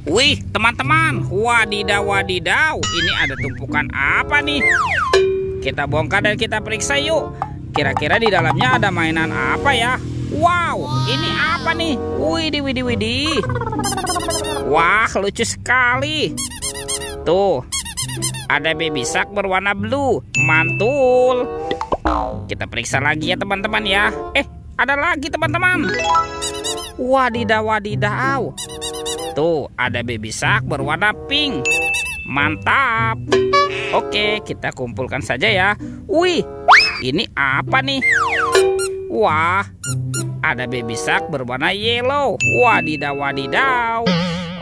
Wih, teman-teman, wadidaw wadidaw, ini ada tumpukan apa nih? Kita bongkar dan kita periksa yuk. Kira-kira di dalamnya ada mainan apa ya? Wow, ini apa nih? Widih, widih, widih. Wah, lucu sekali. Tuh, ada baby shark berwarna blue, mantul. Kita periksa lagi ya teman-teman ya. Ada lagi teman-teman. Wadidaw wadidaw. Tuh, ada baby shark berwarna pink. Mantap. Oke, kita kumpulkan saja ya. Wih, ini apa nih? Wah, ada baby shark berwarna yellow. Wadidaw wadidaw.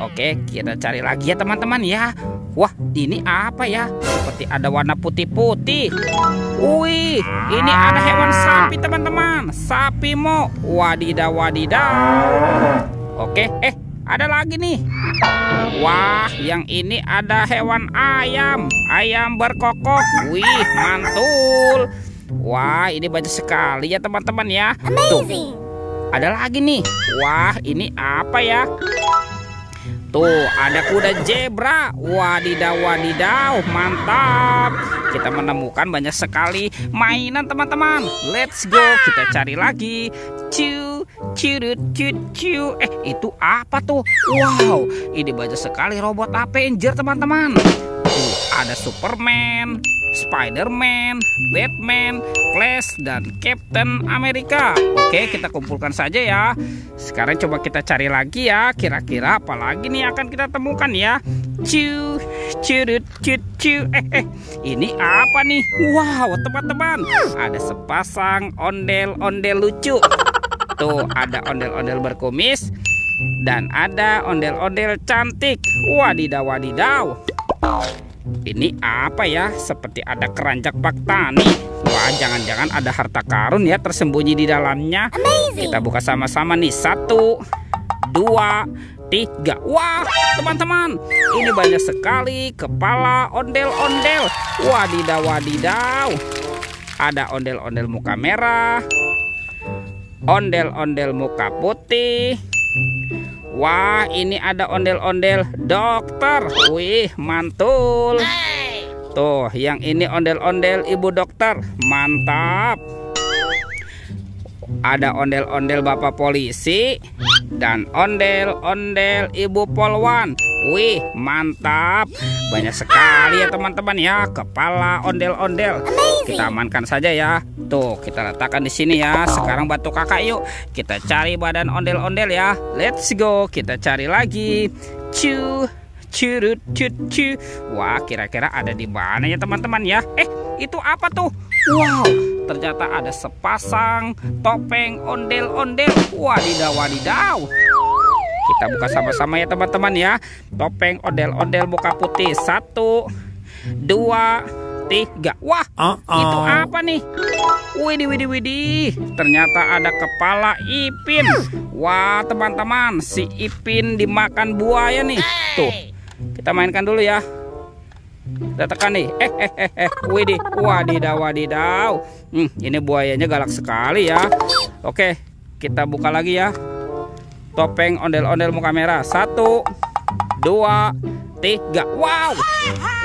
Oke, kita cari lagi ya teman-teman ya. Wah, ini apa ya? Seperti ada warna putih-putih. Wih, ini ada hewan sapi teman-teman. Sapi mo. Wadidaw wadidaw. Oke, ada lagi nih. Wah, yang ini ada hewan ayam. Ayam berkokok. Wih, mantul. Wah, ini banyak sekali ya teman-teman ya. Tuh, ada lagi nih. Wah, ini apa ya? Tuh, ada kuda zebra. Wadidaw wadidaw, mantap. Kita menemukan banyak sekali mainan teman-teman. Let's go, kita cari lagi. Cu, curut, cu. Itu apa tuh? Wow, ini banyak sekali robot Avenger teman-teman. Tuh, ada Superman, Spiderman, Batman, Flash, dan Captain America. Oke, kita kumpulkan saja ya. Sekarang coba kita cari lagi ya. Kira-kira apa lagi nih akan kita temukan ya? Cu, curut, cu. Ini apa nih? Wow, teman-teman, ada sepasang ondel-ondel lucu. Tuh, ada ondel-ondel berkumis dan ada ondel-ondel cantik. Wadidaw wadidaw. Ini apa ya? Seperti ada keranjang bak tani. Wah, jangan-jangan ada harta karun ya tersembunyi di dalamnya. Kita buka sama-sama nih. 1, 2, 3. Wah, teman-teman, ini banyak sekali kepala ondel-ondel. Wadidaw wadidaw. Ada ondel-ondel muka merah, ondel-ondel muka putih. Wah, ini ada ondel-ondel dokter. Wih, mantul. Tuh, yang ini ondel-ondel ibu dokter. Mantap. Ada ondel-ondel bapak polisi dan ondel-ondel ibu polwan. Wih, mantap. Banyak sekali ya teman-teman ya kepala ondel-ondel. Kita amankan saja ya. Tuh, kita letakkan di sini ya. Sekarang bantu kakak yuk. Kita cari badan ondel-ondel ya. Let's go. Kita cari lagi. Cu, curut, cu. Wah, kira-kira ada di mana ya teman-teman ya? Itu apa tuh? Wow, ternyata ada sepasang topeng ondel-ondel. Wadidaw wadidaw. Kita buka sama-sama ya teman-teman ya. Topeng ondel-ondel muka putih. 1, 2, 3. Wah, itu apa nih? Widih, widih, widih. Ternyata ada kepala Ipin. Wah, teman-teman, si Ipin dimakan buaya nih. Tuh, kita mainkan dulu ya. Kita tekan nih. Widih, wadidaw wadidaw. Ini buayanya galak sekali ya. Oke, kita buka lagi ya. Topeng ondel-ondel muka merah. 1, 2, 3. Wow,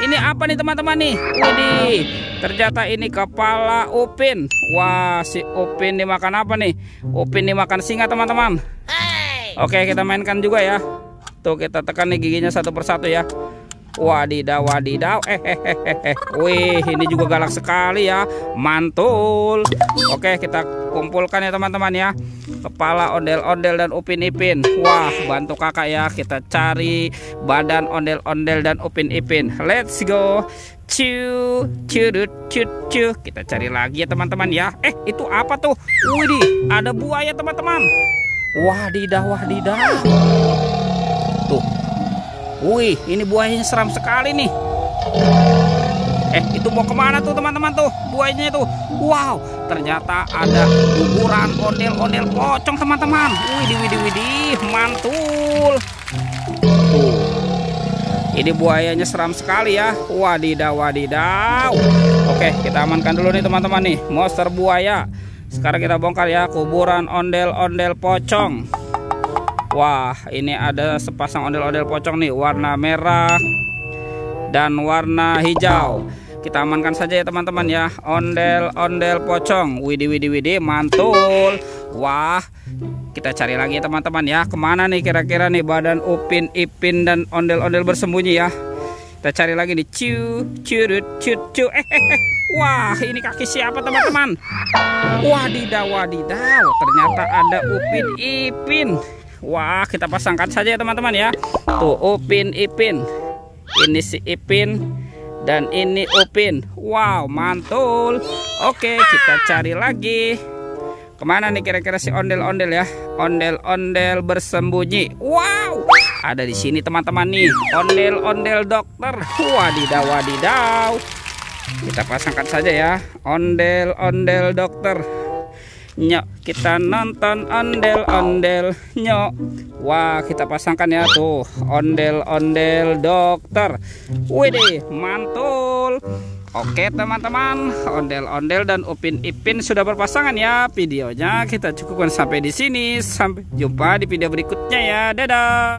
ini apa nih teman-teman nih? Widih, ternyata ini kepala Upin. Wah, si Upin dimakan apa nih? Upin dimakan singa teman-teman. Oke, kita mainkan juga ya. Tuh, kita tekan nih giginya satu persatu ya. Wadidaw wadidaw. Wih, ini juga galak sekali ya. Mantul. Oke, kita kumpulkan ya teman-teman ya. Kepala ondel-ondel dan Upin Ipin. Wah, bantu kakak ya. Kita cari badan ondel-ondel dan Upin Ipin. Let's go. Cu, curut, cu. Kita cari lagi ya teman-teman ya. Itu apa tuh? Widih, ada buaya teman-teman. Wadidaw wadidaw. Tuh. Wih, ini buayanya seram sekali nih. Itu mau kemana tuh teman-teman tuh? Buayanya tuh. Wow, ternyata ada kuburan ondel-ondel pocong teman-teman. Widih, widih, widih, mantul. Tuh, ini buayanya seram sekali ya. Wadidaw, wadidaw. Oke, kita amankan dulu nih teman-teman nih. Monster buaya. Sekarang kita bongkar ya kuburan ondel-ondel pocong. Wah, ini ada sepasang ondel-ondel pocong nih, warna merah dan warna hijau. Kita amankan saja ya teman-teman ya. Ondel-ondel pocong. Widih, mantul. Wah, kita cari lagi ya teman-teman ya. Kemana nih kira-kira nih badan Upin Ipin dan ondel-ondel bersembunyi ya. Kita cari lagi nih. Cu. Wah, ini kaki siapa teman-teman? Wadidaw. Ternyata ada Upin Ipin. Wah, kita pasangkan saja ya teman-teman ya. Tuh Upin Ipin. Ini si Ipin dan ini Upin. Wow, mantul. Oke, kita cari lagi. Kemana nih kira-kira si ondel-ondel ya? Ondel-ondel bersembunyi. Wow, ada di sini teman-teman nih. Ondel-ondel dokter. Wadidaw. Kita pasangkan saja ya. Ondel-ondel dokter. Nyok, kita nonton ondel-ondel nyok. Wah, kita pasangkan ya tuh ondel-ondel dokter. Widih, mantul. Oke teman-teman, ondel-ondel dan Upin Ipin sudah berpasangan ya. Videonya kita cukupkan sampai di sini. Sampai jumpa di video berikutnya ya. Dadah.